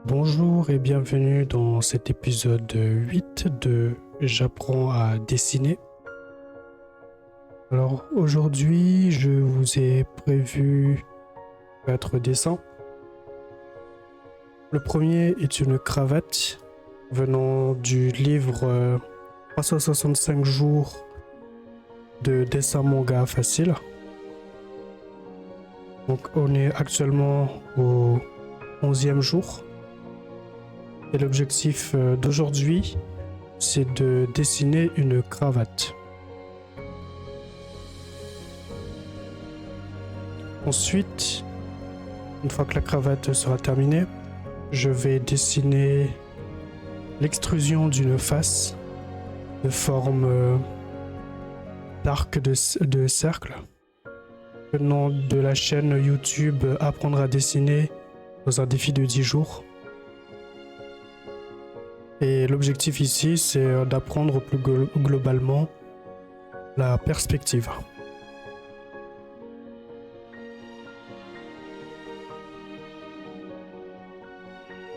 Bonjour et bienvenue dans cet épisode 8 de J'apprends à dessiner. Alors aujourd'hui, je vous ai prévu 4 dessins. Le premier est une cravate venant du livre 365 jours de dessin manga facile. Donc on est actuellement au 11e jour. Et l'objectif d'aujourd'hui, c'est de dessiner une cravate. Ensuite, une fois que la cravate sera terminée, je vais dessiner l'extrusion d'une face de forme d'arc de cercle venant de la chaîne YouTube Apprendre à dessiner dans un défi de 10 jours. Et l'objectif ici, c'est d'apprendre plus globalement la perspective.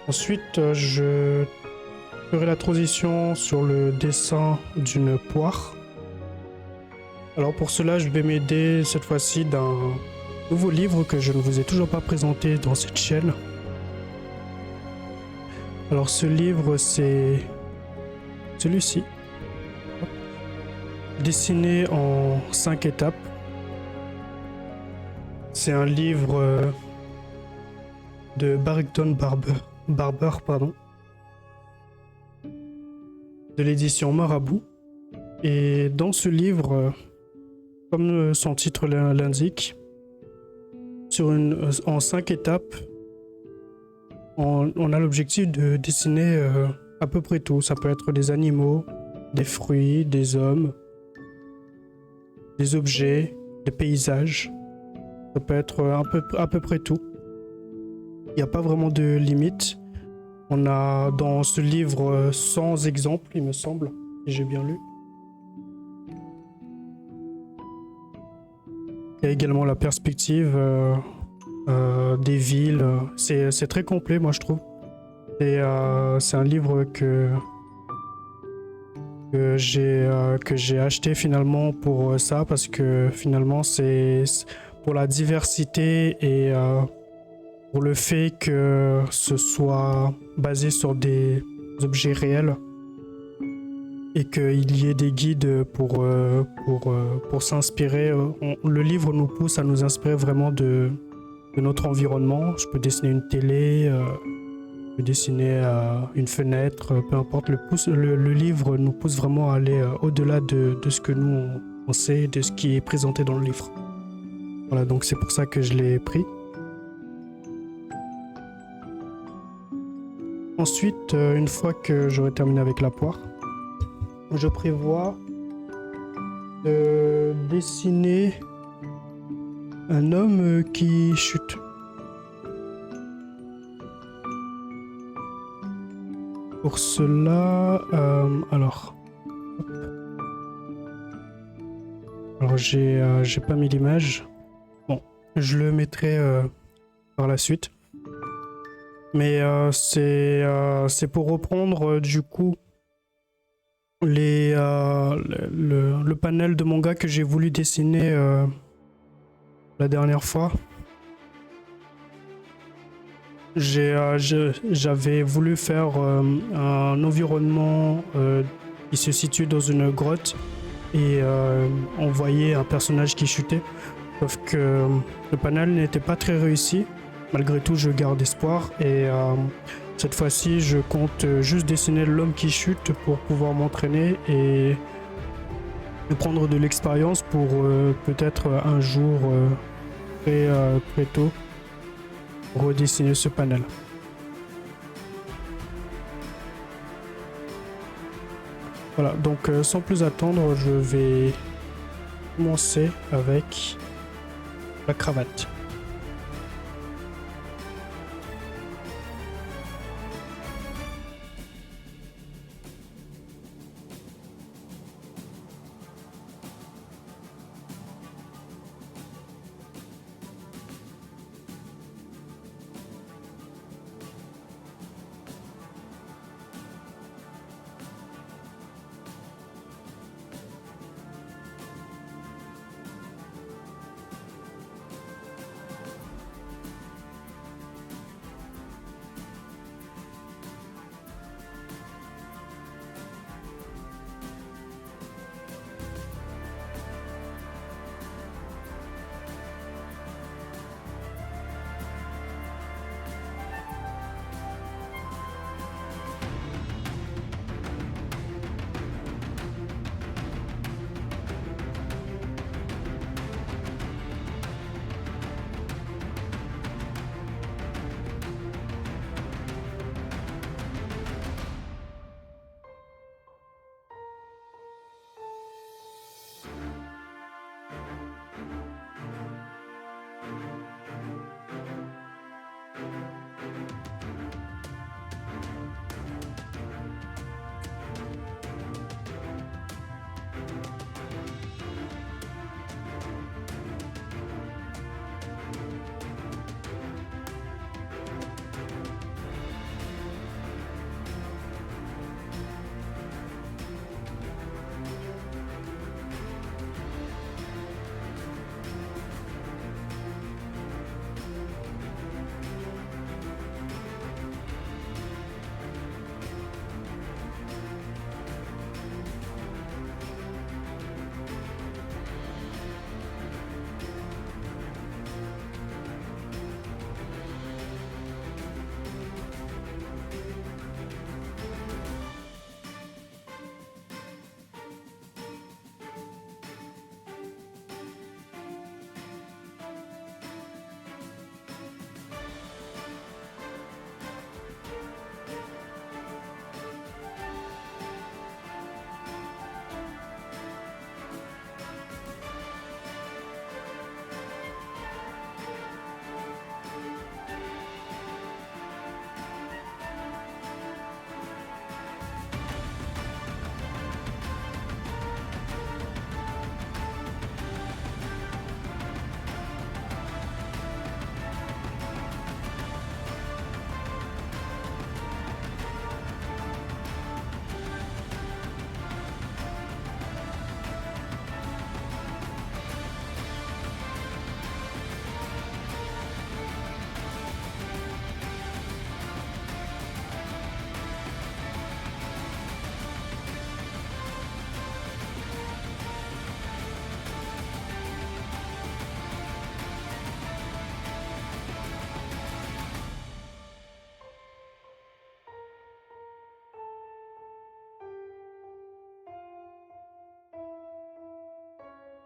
Ensuite, je ferai la transition sur le dessin d'une poire. Alors pour cela, je vais m'aider cette fois-ci d'un nouveau livre que je ne vous ai toujours pas présenté dans cette chaîne. Alors ce livre, c'est celui-ci, dessiné en 5 étapes. C'est un livre de Barrington Barber, de l'édition Marabout. Et dans ce livre, comme son titre l'indique, en 5 étapes, on a l'objectif de dessiner à peu près tout. Ça peut être des animaux, des fruits, des hommes, des objets, des paysages. Ça peut être à peu près tout. Il n'y a pas vraiment de limite. On a dans ce livre 100 exemples, il me semble, si j'ai bien lu. Il y a également la perspective des villes. C'est très complet, moi je trouve. Et c'est un livre que j'ai acheté finalement pour ça, parce que finalement c'est pour la diversité et pour le fait que ce soit basé sur des objets réels et qu'il y ait des guides pour s'inspirer. Le livre nous pousse à nous inspirer vraiment de notre environnement. Je peux dessiner une télé, je peux dessiner une fenêtre, peu importe. Le livre nous pousse vraiment à aller au-delà de ce que nous on sait, de ce qui est présenté dans le livre. Voilà, donc c'est pour ça que je l'ai pris. Ensuite, une fois que j'aurai terminé avec la poire, je prévois de dessiner un homme qui chute. Pour cela, alors j'ai pas mis l'image. Bon, je le mettrai par la suite. Mais c'est pour reprendre du coup le panel de manga que j'ai voulu dessiner la dernière fois. J'avais voulu faire un environnement qui se situe dans une grotte et on voyait un personnage qui chutait. Sauf que le panel n'était pas très réussi. Malgré tout, je garde espoir et cette fois-ci, je compte juste dessiner l'homme qui chute pour pouvoir m'entraîner et prendre de l'expérience pour peut-être un jour très tôt redessiner ce panel. Voilà, donc sans plus attendre, je vais commencer avec la cravate.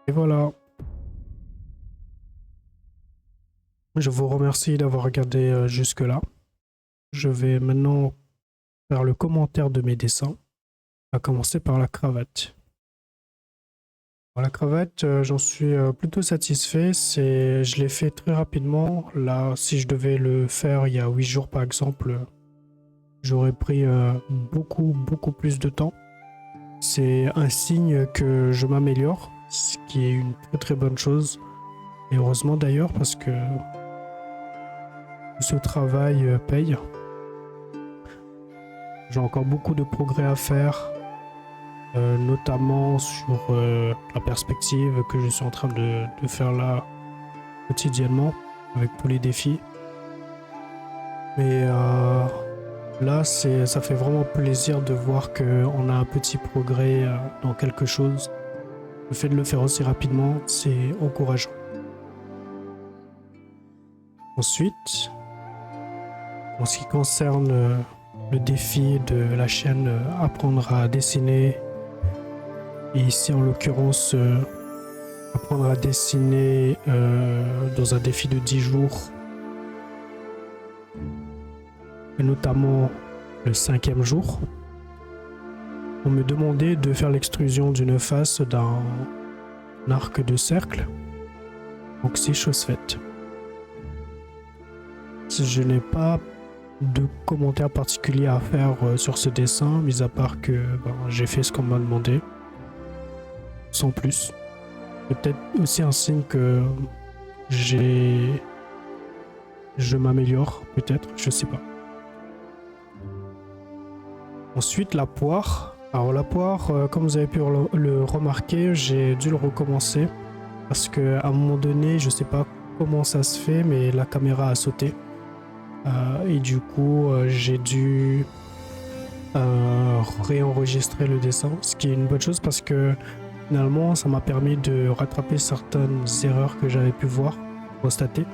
Et voilà. Je vous remercie d'avoir regardé jusque-là. Je vais maintenant faire le commentaire de mes dessins, à commencer par la cravate. Pour la cravate, j'en suis plutôt satisfait. Je l'ai fait très rapidement. Là, si je devais le faire il y a 8 jours par exemple, j'aurais pris beaucoup plus de temps. C'est un signe que je m'améliore, ce qui est une très bonne chose. Et heureusement d'ailleurs parce que ce travail paye. J'ai encore beaucoup de progrès à faire, notamment sur la perspective que je suis en train de faire là quotidiennement avec tous les défis. Mais là, ça fait vraiment plaisir de voir qu'on a un petit progrès dans quelque chose. Le fait de le faire aussi rapidement, c'est encourageant. Ensuite, en ce qui concerne le défi de la chaîne apprendre à dessiner, et ici en l'occurrence apprendre à dessiner dans un défi de 10 jours, et notamment le 5e jour, on me demandait de faire l'extrusion d'une face d'un arc de cercle. Donc c'est chose faite. Je n'ai pas de commentaires particuliers à faire sur ce dessin, mis à part que j'ai fait ce qu'on m'a demandé, sans plus. C'est peut-être aussi un signe que je m'améliore, peut-être, je sais pas. Ensuite, la poire. Alors la poire, comme vous avez pu le remarquer, j'ai dû le recommencer parce que à un moment donné, je sais pas comment ça se fait, mais la caméra a sauté. Et du coup, j'ai dû réenregistrer le dessin, ce qui est une bonne chose parce que finalement, ça m'a permis de rattraper certaines erreurs que j'avais pu constater.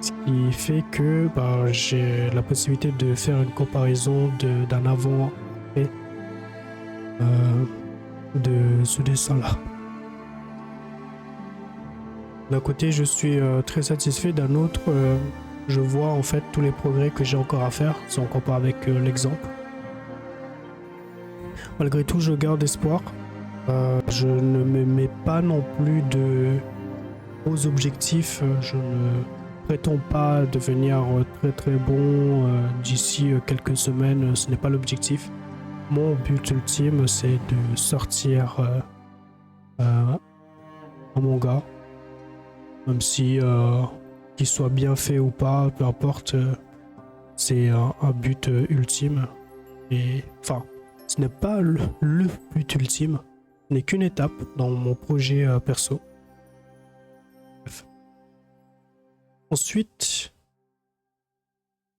Ce qui fait que j'ai la possibilité de faire une comparaison d'un avant et de ce dessin-là. D'un côté, je suis très satisfait, d'un autre, je vois en fait tous les progrès que j'ai encore à faire si on compare avec l'exemple. Malgré tout, je garde espoir. Je ne me mets pas non plus de gros objectifs. Je ne prétends pas devenir très bon d'ici quelques semaines. Ce n'est pas l'objectif. Mon but ultime, c'est de sortir un manga. Même si qu'il soit bien fait ou pas, peu importe, c'est un but ultime. Et enfin, ce n'est pas le but ultime, ce n'est qu'une étape dans mon projet perso. Bref. Ensuite,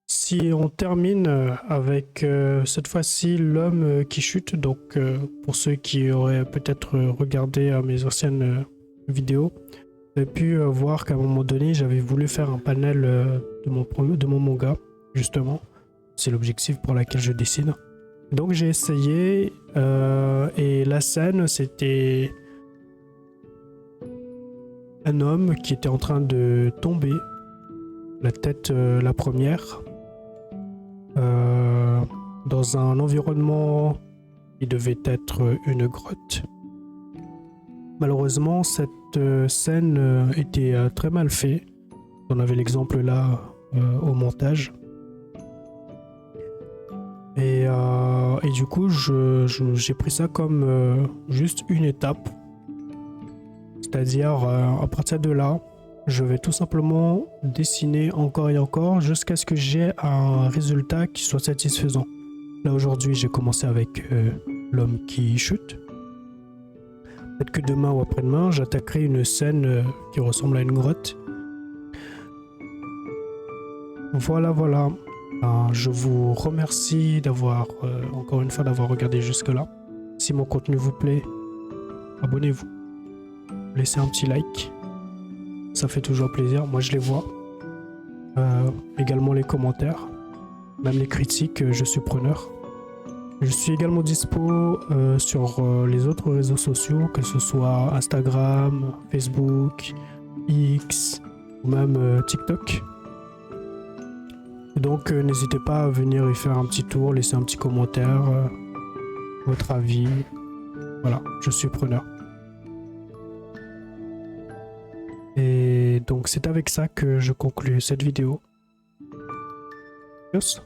si on termine avec cette fois-ci l'homme qui chute, donc pour ceux qui auraient peut-être regardé mes anciennes vidéos, vous avez pu voir qu'à un moment donné, j'avais voulu faire un panel de mon manga, justement. C'est l'objectif pour lequel je dessine. Donc j'ai essayé, et la scène, c'était un homme qui était en train de tomber, la tête la première, dans un environnement qui devait être une grotte. Malheureusement, cette scène était très mal faite. On avait l'exemple là au montage. Et du coup, j'ai pris ça comme juste une étape. C'est-à-dire, à partir de là, je vais tout simplement dessiner encore et encore jusqu'à ce que j'ai un résultat qui soit satisfaisant. Là, aujourd'hui, j'ai commencé avec l'homme qui chute. Peut-être que demain ou après-demain, j'attaquerai une scène qui ressemble à une grotte. Voilà. Je vous remercie d'avoir, encore une fois, d'avoir regardé jusque-là. Si mon contenu vous plaît, abonnez-vous. Laissez un petit like. Ça fait toujours plaisir. Moi, je les vois. Également les commentaires. Même les critiques, je suis preneur. Je suis également dispo sur les autres réseaux sociaux, que ce soit Instagram, Facebook, X ou même TikTok. Et donc n'hésitez pas à venir y faire un petit tour, laisser un petit commentaire, votre avis. Voilà, je suis preneur. Et donc c'est avec ça que je conclue cette vidéo. Tchuss.